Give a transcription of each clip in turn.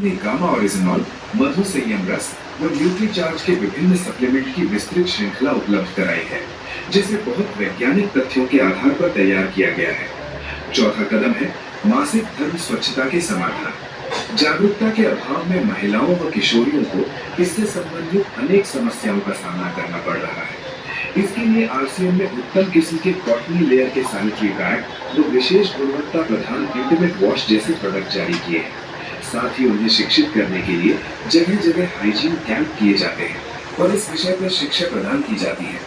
ने gamma oryzanol, मधु संयम रस व न्यूट्रीचार्ज के विभिन्न सप्लीमेंट की विस्तृत श्रृंखला उपलब्ध कराई है, जिसे बहुत वैज्ञानिक तथ्यों के आधार पर तैयार किया गया है। चौथा कदम है मासिक धर्म स्वच्छता के समाधान। जागरूकता के अभाव में महिलाओं व किशोरियों को इससे संबंधित अनेक समस्याओं का सामना करना पड़ रहा है। इसके लिए आरसीएम ने उत्तम किस्म के कॉटनी लेयर के सैनिटरी पैड व विशेष गुणवत्ता प्रधान इंटीमेट वॉश जैसे प्रोडक्ट जारी किए हैं। साथ ही उन्हें शिक्षित करने के लिए जगह जगह हाइजीन कैंप किए जाते हैं और इस विषय पर शिक्षा प्रदान की जाती है।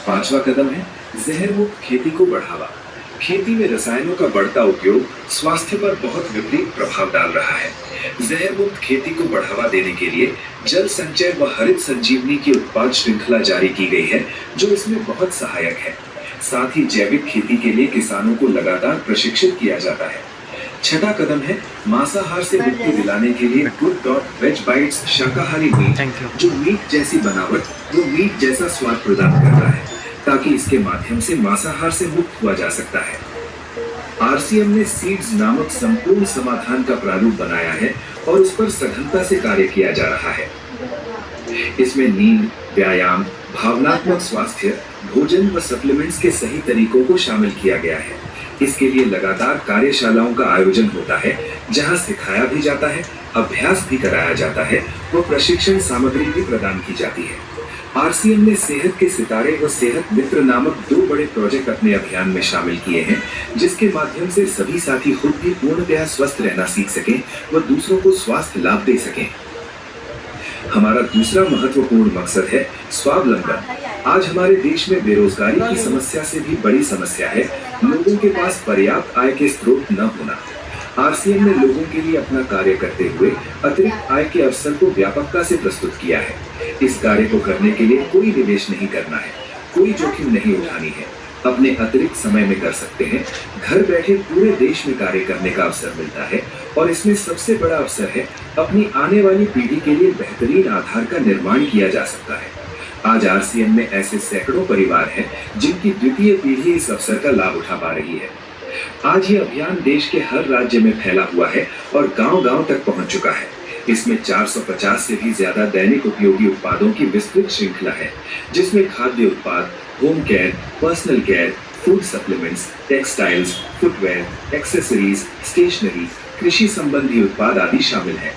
पांचवा कदम है जहर मुक्त खेती को बढ़ावा। खेती में रसायनों का बढ़ता उपयोग स्वास्थ्य पर बहुत विपरीत प्रभाव डाल रहा है। जहर मुक्त खेती को बढ़ावा देने के लिए जल संचय व हरित संजीवनी की उत्पाद श्रृंखला जारी की गई है, जो इसमें बहुत सहायक है। साथ ही जैविक खेती के लिए किसानों को लगातार प्रशिक्षित किया जाता है। छठा कदम है मांसाहार से मुक्ति दिलाने के लिए Good.Veg Bites शाकाहारी मीट, जो मीट जैसी बनावट व मीट जैसा स्वाद प्रदान करता है, ताकि इसके माध्यम से मांसाहार से मुक्त हुआ जा सकता है। आरसीएम ने सीड्स नामक संपूर्ण समाधान का प्रारूप बनाया है और इस पर सघनता से कार्य किया जा रहा है। इसमें नींद, व्यायाम, भावनात्मक स्वास्थ्य, भोजन व सप्लीमेंट्स के सही तरीकों को शामिल किया गया है। इसके लिए लगातार कार्यशालाओं का आयोजन होता है, जहां सिखाया भी जाता है, अभ्यास भी कराया जाता है व प्रशिक्षण सामग्री भी प्रदान की जाती है। आरसीएम ने सेहत के सितारे व सेहत मित्र नामक 2 बड़े प्रोजेक्ट अपने अभियान में शामिल किए हैं, जिसके माध्यम से सभी साथी खुद भी पूर्णतः स्वस्थ रहना सीख सकें व दूसरों को स्वास्थ्य लाभ दे सकें। हमारा दूसरा महत्वपूर्ण मकसद है स्वावलंबन। आज हमारे देश में बेरोजगारी की समस्या से भी बड़ी समस्या है लोगों के पास पर्याप्त आय के स्रोत न होना। आरसीएम ने लोगों के लिए अपना कार्य करते हुए अतिरिक्त आय के अवसर को व्यापकता से प्रस्तुत किया है। इस कार्य को करने के लिए कोई निवेश नहीं करना है, कोई जोखिम नहीं उठानी है, अपने अतिरिक्त समय में कर सकते हैं। घर बैठे पूरे देश में कार्य करने का अवसर मिलता है और इसमें सबसे बड़ा अवसर है अपनी आने वाली पीढ़ी के लिए बेहतरीन आधार का निर्माण किया जा सकता है। आज आरसीएम में ऐसे सैकड़ों परिवार हैं जिनकी द्वितीय पीढ़ी इस अवसर का लाभ उठा पा रही है। आज ये अभियान देश के हर राज्य में फैला हुआ है और गांव-गांव तक पहुंच चुका है। इसमें 450 से भी ज्यादा दैनिक उपयोगी उत्पादों की विस्तृत श्रृंखला है, जिसमें खाद्य उत्पाद, home care, personal care, food supplements, textiles, footwear, accessories, stationery, कृषि संबंधी उत्पाद आदि शामिल हैं।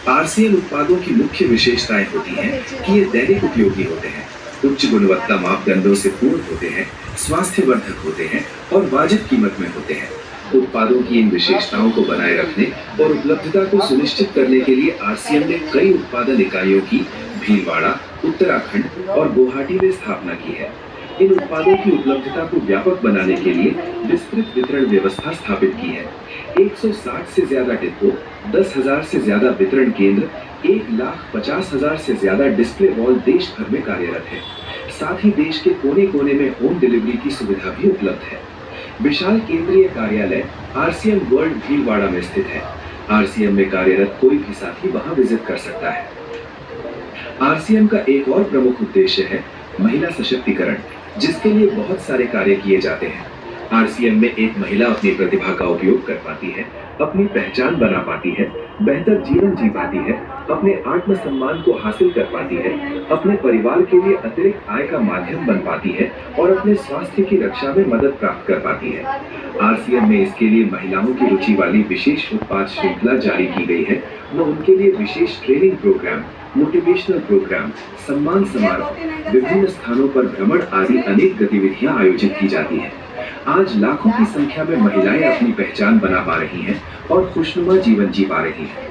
आरसीएम उत्पादों की मुख्य विशेषताएं होती हैं कि ये दैनिक उपयोगी होते हैं, उच्च गुणवत्ता मापदंडों से पूर्ण होते हैं, स्वास्थ्यवर्धक होते हैं और वाजिब कीमत में होते हैं। उत्पादों की इन विशेषताओं को बनाए रखने और उपलब्धता को सुनिश्चित करने के लिए आरसीएम ने कई उत्पादन इकाइयों की भीलवाड़ा, उत्तराखंड और गुवाहाटी में स्थापना की है। इन उत्पादों की उपलब्धता को व्यापक बनाने के लिए विस्तृत वितरण व्यवस्था स्थापित की है। 160 से ज्यादा डिपो, 10,000 से ज्यादा वितरण केंद्र, 1,50,000 से ज्यादा डिस्प्ले वॉल देश भर में कार्यरत है। साथ ही देश के कोने कोने में होम डिलीवरी की सुविधा भी उपलब्ध है। विशाल केंद्रीय कार्यालय आरसीएम वर्ल्ड भीलवाड़ा में स्थित है। आरसीएम में कार्यरत कोई भी साथी वहां विजिट कर सकता है। आरसीएम का एक और प्रमुख उद्देश्य है महिला सशक्तिकरण, जिसके लिए बहुत सारे कार्य किए जाते हैं। आरसीएम में एक महिला अपनी प्रतिभा का उपयोग कर पाती है, अपनी पहचान बना पाती है, बेहतर जीवन जी पाती है, अपने आत्मसम्मान को हासिल कर पाती है, अपने परिवार के लिए अतिरिक्त आय का माध्यम बन पाती है और अपने स्वास्थ्य की रक्षा में मदद प्राप्त कर पाती है। आरसीएम में इसके लिए महिलाओं की रुचि वाली विशेष उत्पाद श्रृंखला जारी की गई है व उनके लिए विशेष ट्रेनिंग प्रोग्राम, मोटिवेशनल प्रोग्राम, सम्मान समारोह, विभिन्न स्थानों पर भ्रमण आदि अनेक गतिविधियां आयोजित की जाती हैं। आज लाखों की संख्या में महिलाएं अपनी पहचान बना पा रही हैं और खुशनुमा जीवन जी पा रही हैं।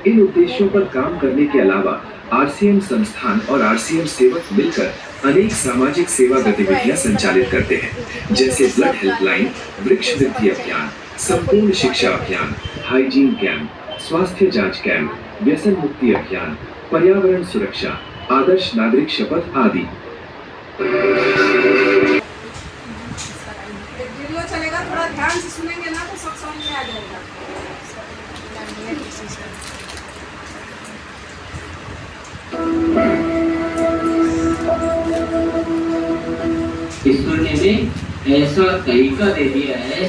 इन उद्देश्यों पर काम करने के अलावा आरसीएम संस्थान और आरसीएम सेवक मिलकर अनेक सामाजिक सेवा गतिविधियां संचालित करते हैं, जैसे ब्लड हेल्पलाइन, वृक्ष वृद्धि अभियान, संपूर्ण शिक्षा अभियान, हाइजीन कैंप, स्वास्थ्य जांच कैंप, व्यसन मुक्ति अभियान, पर्यावरण सुरक्षा, आदर्श नागरिक शपथ आदि। वीडियो चलेगा, थोड़ा ध्यान से सुनेंगे ना तो सब समझ में आ जाएगा। ईश्वर ने ऐसा तरीका दे दिया है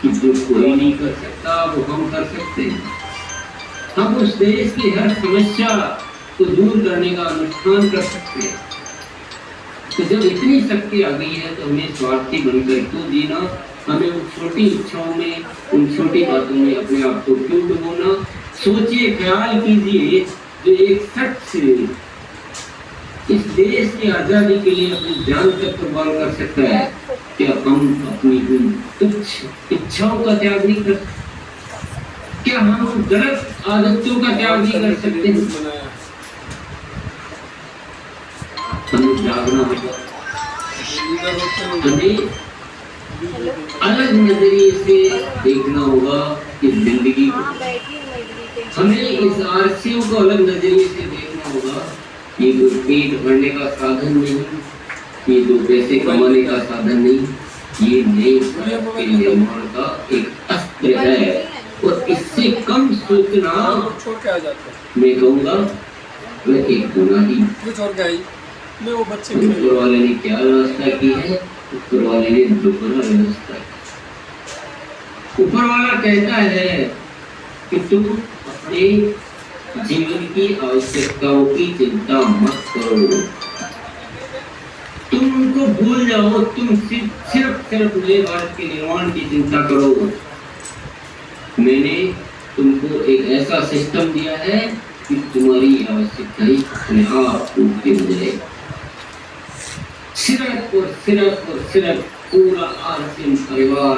कि जो कोई नहीं कर सकता वो हम कर सकते हैं। हम उस देश की हर समस्या को दूर करने का अनुष्ठान कर सकते हैं। तो जब इतनी शक्ति आ गई है तो हमें स्वार्थी बनकर क्यों जीना, हमें उन छोटी इच्छाओं में, उन छोटी बातों में अपने आप को क्यों डुबोना। सोचिए, ख्याल कीजिए, जो एक शख्स इस देश की आजादी के लिए अपनी जान तक कुर्बान कर सकता है, क्या हम अपनी उन तुच्छ इच्छाओं का त्याग नहीं कर सकते? क्या हम गलत आदतों का त्याग नहीं कर सकते? हमें जागना होगा, हमें अलग नजरिए से देखना होगा इस जिंदगी को, हमें इस आरसियों को अलग नजरिए से देखना होगा। ये कोई पेट भरने का साधन नहीं, ये दो पैसे कमाने का साधन नहीं, ये नए भारत के निर्माण का एक अस्त्र है। और इससे कम सोचना मैं कहूँगा वह एक गुनाह ही। ऊपर वाले ने क्या व्यवस्था की है? ऊपर वाले ने दोबारा व्यवस्था की। ऊपर वाला कहता है कि तुम अपने जीवन की आवश्यकताओं की चिंता मत करो, तुम उनको भूल जाओ, तुम सिर्फ नए भारत के निर्माण की चिंता करो। मैंने तुमको एक ऐसा सिस्टम दिया है कि तुम्हारी आवश्यकताएं अपने आप पूरी हो जाए। सिर्फ पूरा आरसीएम परिवार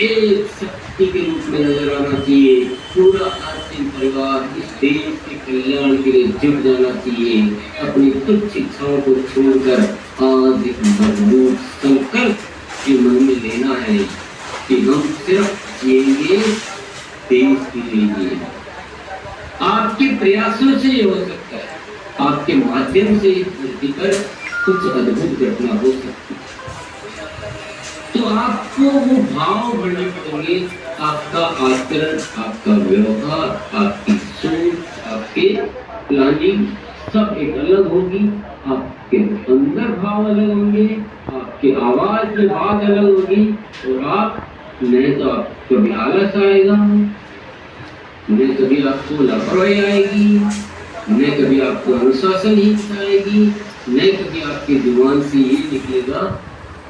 एक शक्ति के रूप में नजर आना चाहिए। पूरा आरसीएम परिवार इस देश के कल्याण के लिए जुट जाना चाहिए। अपनी तुच्छ इच्छाओं को छोड़कर आज एक मजबूत संकल्प के मन में लेना है कि हम सिर्फ जिएंगे देश के लिए। आपके प्रयासों से ये हो सकता है, आपके माध्यम से धरती पर कुछ अद्भुत घटना हो सकती है। तो आपको वो भाव बढ़ने पड़ेंगे, आपका आचरण, आपका व्यवहार, आपकी सोच, आपके प्लानिंग सब एक अलग होगी। आपके अंदर भाव अलग होंगे, आपके आवाज में बात अलग होगी। और आप नहीं तो आप कभी आलस आएगा, नहीं कभी आपको लापरवाही आएगी, नहीं कभी आपको अनुशासनहीनता आएगी, नहीं कभी आपके जुबान से ये निकलेगा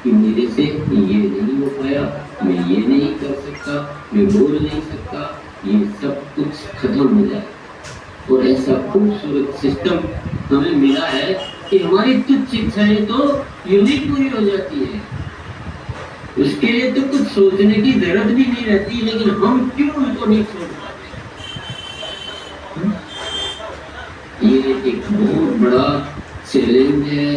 कि मेरे से ये नहीं हो पाया, मैं ये नहीं कर सकता, मैं बोल नहीं सकता। ये सब कुछ खत्म हो जाए। और ऐसा खूबसूरत सिस्टम हमें मिला है कि हमारी तुच्छ इच्छाएं तो यूं ही पूरी हो जाती है। उसके लिए तो कुछ सोचने की जरूरत भी नहीं रहती, लेकिन हम क्यों उनको नहीं सोच पाते? ये एक बहुत बड़ा चैलेंज है।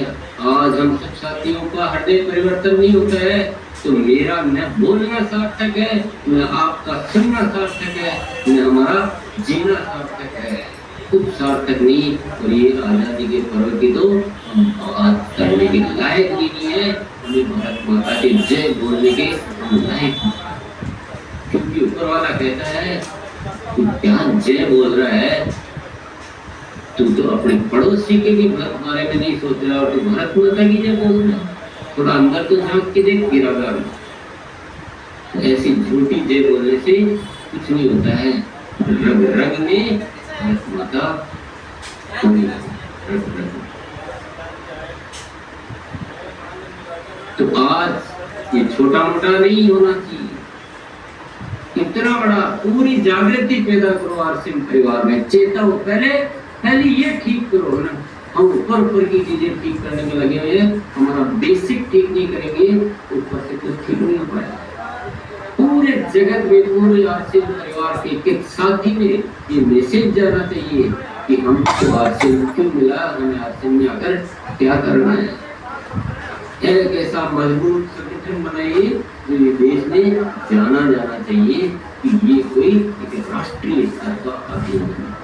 आज हम सब साथियों का हृदय परिवर्तन नहीं होता है तो मेरा न बोलना सार्थक है, न आपका सुनना सार्थक है, न हमारा जीना सार्थक है, कुछ सार्थक नहीं। और ये आजादी के पर्व की तो हम बात करने के लायक भी नहीं है। हमें भारत माता के जय बोलने के लायक, क्योंकि ऊपर वाला कहता है तू क्या जय बोल रहा है, तू तो अपने पड़ोसी के भी बारे में नहीं सोच रहा और तू भारत माता की जय बोल रहा है। थोड़ा अंदर तो झांक के देख गिरा। ऐसी झूठी जय बोलने से कुछ नहीं होता है। रग रग में भारत माता होगी, रग रग। तो आज ये छोटा मोटा नहीं होना चाहिए, इतना बड़ा पूरी जागृति पैदा करो आरसीएम परिवार में। चेताओ, पहले ये ठीक करो ना। हम ऊपर की चीजें ठीक करने में लगे हुए हैं, हमारा बेसिक ठीक नहीं करेंगे, ऊपर से कुछ ठीक नहीं हो पाएगा। पूरे जगत में, पूरे आरसीएम परिवार के साथी में ये मैसेज जाना चाहिए कि हमको आरसीएम क्यों मिला, हमें आरसीएम में आकर क्या करना है। एक ऐसा मजबूत संगठन बनाइए जो ये देश में जाना जाना चाहिए कि ये कोई एक राष्ट्रीय स्तर का अभियान है।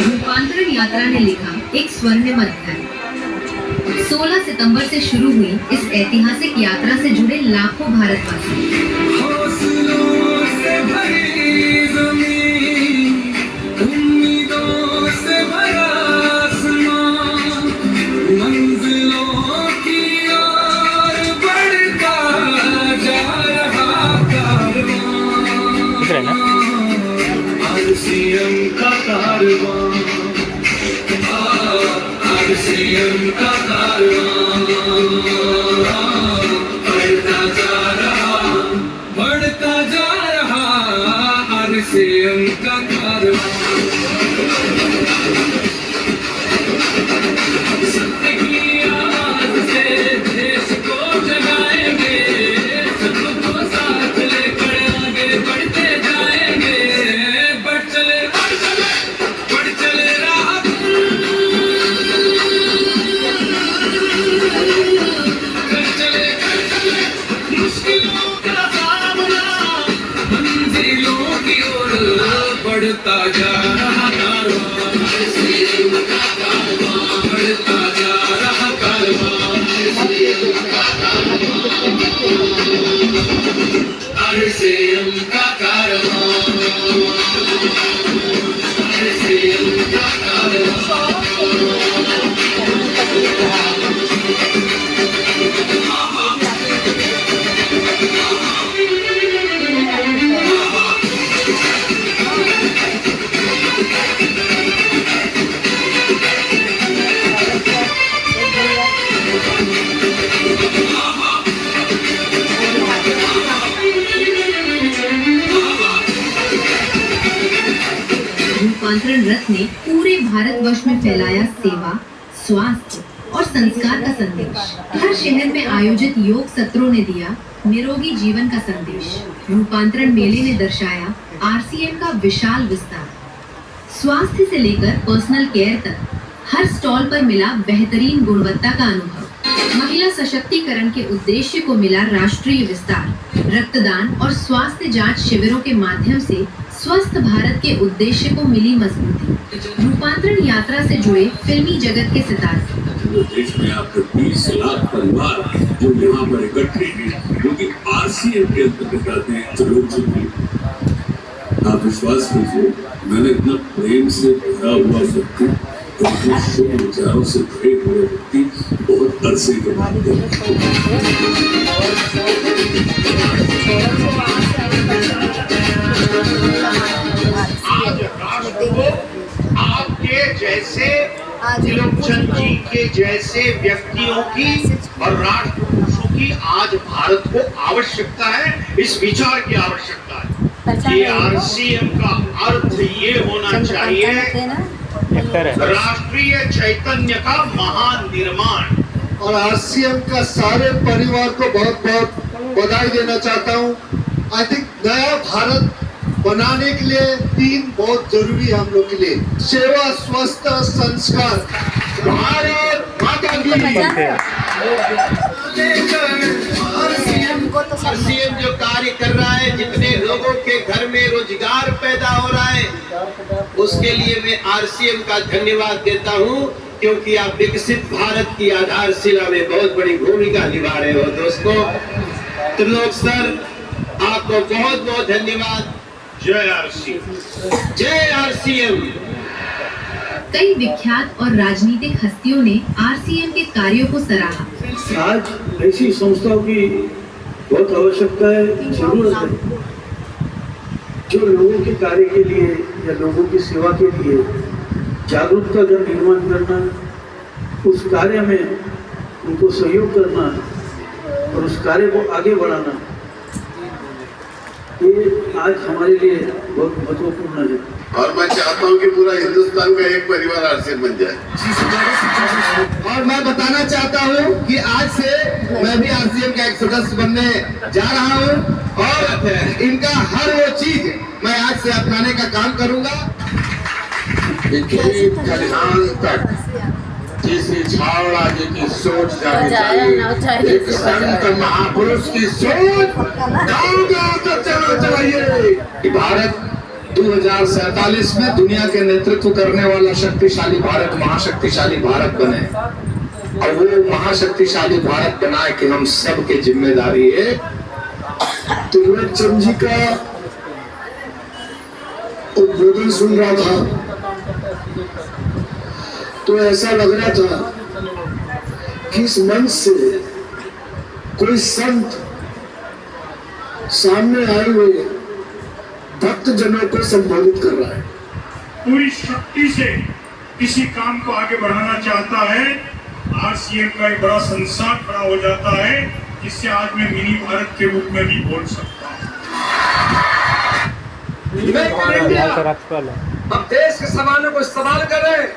रूपांतरण यात्रा ने लिखा एक स्वर्णिम अध्याय। 16 सितंबर से शुरू हुई इस ऐतिहासिक यात्रा से जुड़े लाखों भारतवासी उम्मीदों से भरा आसमां, मंजिलों RCM का कारवां, RCM का कारवां। रूपांतरण रथ ने पूरे भारतवर्ष में फैलाया सेवा, स्वास्थ्य और संस्कार का संदेश। हर शहर में आयोजित योग सत्रों ने दिया निरोगी जीवन का संदेश। रूपांतरण मेले ने दर्शाया RCM का विशाल विस्तार। स्वास्थ्य से लेकर पर्सनल केयर तक हर स्टॉल पर मिला बेहतरीन गुणवत्ता का अनुभव। महिला सशक्तिकरण के उद्देश्य को मिला राष्ट्रीय विस्तार। रक्तदान और स्वास्थ्य जांच शिविरों के माध्यम से स्वस्थ भारत के उद्देश्य को मिली मजबूती। रूपांतरण यात्रा से जुड़े फिल्मी जगत के सितारे। देश में आपके 20 लाख परिवार जो यहाँ पर इकट्ठे हैं, जो कि RCM के अंतर्गत आते हैं, तो लोग जो आप विश्वास कीजिए, मैंने इतना प्रेम से भरा हुआ व्यक्ति, इतने शुभ विचारों से भरे हुए व्यक्ति बहुत अरसे के बाद आपके जैसे तिलकचंद जी के जैसे व्यक्तियों की और राष्ट्र पुरुषों की आज भारत को आवश्यकता है। इस विचार की आवश्यकता है। ये RCM का अर्थ ये होना चाहिए राष्ट्रीय चैतन्य का महान निर्माण। और RCM का सारे परिवार को बहुत बहुत बधाई देना चाहता हूँ। आई थिंक नया भारत बनाने के लिए 3 बहुत जरूरी है हम लोग के लिए: सेवा, स्वस्थ, संस्कार। भारत माता की। RCM जो कार्य कर रहा है, जितने लोगों के घर में रोजगार पैदा हो रहा है, उसके लिए मैं RCM का धन्यवाद देता हूँ, क्योंकि आप विकसित भारत की आधारशिला में बहुत बड़ी भूमिका निभा रहे हो। दोस्तों, त्रिलोक सर, आपको बहुत बहुत धन्यवाद। जय RCM, जय RCM। कई विख्यात और राजनीतिक हस्तियों ने RCM के कार्यों को सराहा। आज ऐसी संस्थाओं की बहुत आवश्यकता है, जरूरत है, जो लोगों के कार्य के लिए या लोगों की सेवा के लिए जागरूकता का निर्माण करना, उस कार्य में उनको सहयोग करना और उस कार्य को आगे बढ़ाना, ये आज हमारे लिए बहुत महत्वपूर्ण है। और मैं चाहता हूँ कि पूरा हिंदुस्तान का एक परिवार RCM बन जाए। और मैं बताना चाहता हूँ कि आज से मैं भी RCM का एक सदस्य बनने जा रहा हूँ और इनका हर वो चीज मैं आज से अपनाने का काम करूँगा। कल्याण तक जिसे छावड़ा जी की सोच जानी चाहिए, एक संत महापुरुष की सोच गाँव-गाँव तक चलना चाहिए कि भारत 2047 में दुनिया के नेतृत्व करने वाला शक्तिशाली भारत, महाशक्तिशाली भारत बने। और वो महाशक्तिशाली भारत बनाए कि हम सब की जिम्मेदारी है। तिलकचंद जी का उद्बोधन सुन रहा था तो ऐसा लग रहा था कि इस मंच से कोई संत सामने आए हुए भक्त जनों को संबोधित कर रहा है। पूरी शक्ति से किसी काम को आगे बढ़ाना चाहता है, RCM का एक बड़ा संसार खड़ा हो जाता है, जिससे आज मैं मिनी भारत के रूप में भी बोल सकता हूँ। अब देश के सामानों को इस्तेमाल करें,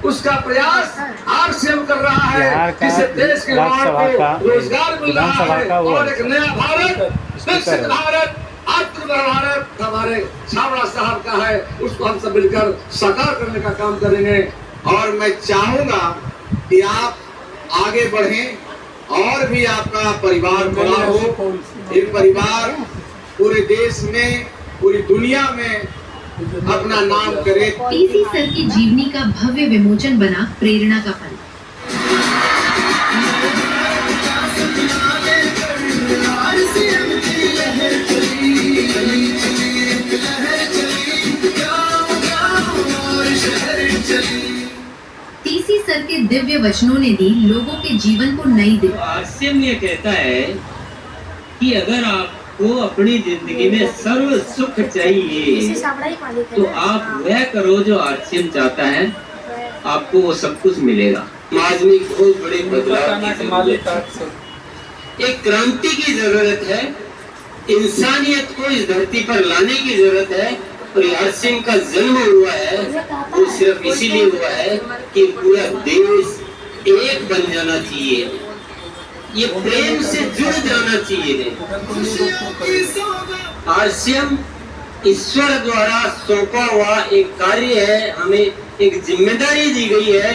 उसका प्रयास RCM कर रहा है, जिससे देश के युवाओं को रोजगार मिल रहा है और एक नया भारत, विकसित भारत, आत्मनिर्भर भारत हमारे छावड़ा साहब का है, उसको हम सब मिलकर साकार करने का काम करेंगे। और मैं चाहूंगा कि आप आगे बढ़ें और भी आपका परिवार बड़ा हो, एक परिवार पूरे देश में, पूरी दुनिया में अपना नाम करे। TC सर की जीवनी का भव्य विमोचन बना प्रेरणा का पल। के दिव्य वचनों ने दी लोगों के जीवन को नई दिशा। आरसीएम ये कहता है कि अगर आपको अपनी जिंदगी में सर्व सुख चाहिए तो आप वह करो जो आरसीएम चाहता है, आपको वो सब कुछ मिलेगा। समाज में बहुत बड़े बदलाव की जरूरत है, एक क्रांति की जरूरत है, इंसानियत को इस धरती पर लाने की जरूरत है। और आरसीएम का जन्म हुआ है वो सिर्फ इसीलिए हुआ है कि पूरा देश एक बन जाना चाहिए, ये प्रेम से जुड़ जाना चाहिए। आरसीएम ईश्वर द्वारा सौंपा हुआ एक कार्य है, हमें एक जिम्मेदारी दी गई है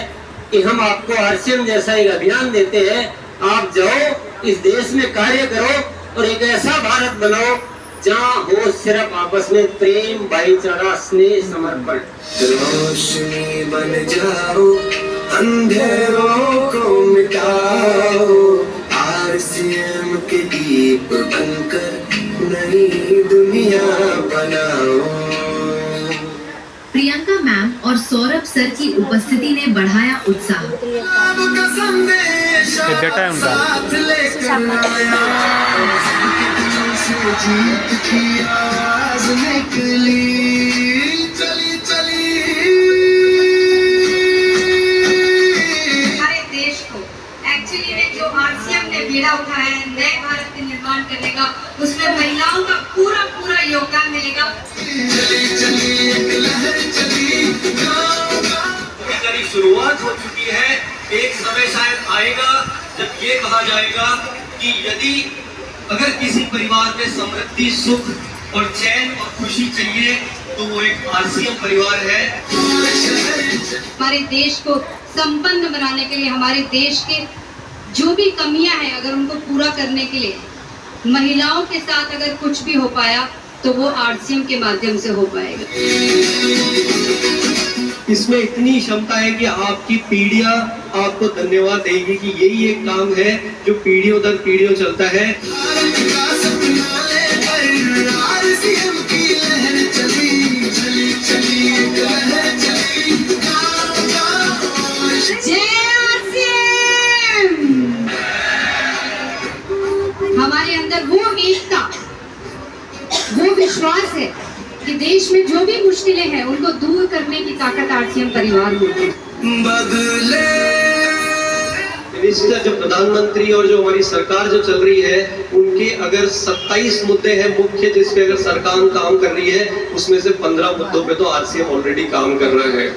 कि हम आपको आरसीएम जैसा एक अभियान देते हैं, आप जाओ इस देश में कार्य करो और एक ऐसा भारत बनाओ जहाँ हो सिर्फ आपस में प्रेम, भाईचारा, स्नेह, समर्पण। रोशनी बन जाओ, अंधेरों को मिटाओ, आरसीएम के दीप बनकर नई दुनिया बनाओ। प्रियंका मैम और सौरभ सर की उपस्थिति ने बढ़ाया उत्साह। जीत की आवाज निकली, चली चली। हमारे देश को एक्चुअली में जो आरसीएम ने बीड़ा उठाया है नए भारत के निर्माण करने का, उसमें महिलाओं का पूरा पूरा योगदान मिलेगा। चली चली एक लहर चली, करीब शुरुआत हो चुकी है। एक समय शायद आएगा जब ये कहा जाएगा कि यदि अगर किसी परिवार में समृद्धि, सुख और चैन और खुशी चाहिए तो वो एक आरसीएम परिवार है। हमारे देश को संपन्न बनाने के लिए, हमारे देश के जो भी कमियां हैं अगर उनको पूरा करने के लिए महिलाओं के साथ अगर कुछ भी हो पाया तो वो आरसीएम के माध्यम से हो पाएगा। इसमें इतनी क्षमता है कि आपकी पीढ़ियां आपको धन्यवाद देगी कि यही एक काम है जो पीढ़ियों दर पीढ़ियों चलता है। हमारे अंदर वो एकता, वो विश्वास है कि देश में जो भी मुश्किलें हैं उनको दूर करने की ताकत आरसीएम परिवार में है। मिनिस्टर जो प्रधानमंत्री और जो हमारी सरकार जो चल रही है उनके अगर 27 मुद्दे हैं मुख्य जिस पे अगर सरकार काम कर रही है, उसमें से 15 मुद्दों पे तो आरसीएम ऑलरेडी काम कर रहा है।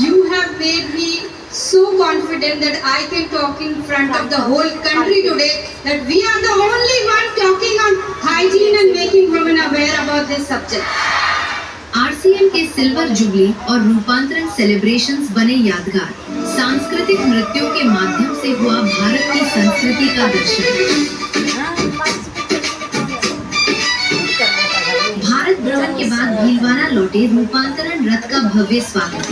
You have made me so confident that I can talk in front of the whole country today that we are the only one talking on hygiene and making women aware about this subject. RCM के silver jubilee और रूपांतरण celebrations बने यादगार। सांस्कृतिक नृत्यों के माध्यम से हुआ भारत की संस्कृति का दर्शन। भारत भ्रमण के बाद भीलवाड़ा लौटे रूपांतरण रथ का भव्य स्वागत।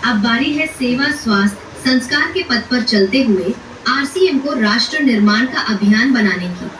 अब बारी है सेवा, स्वास्थ्य, संस्कार के पथ पर चलते हुए आरसीएम को राष्ट्र निर्माण का अभियान बनाने की।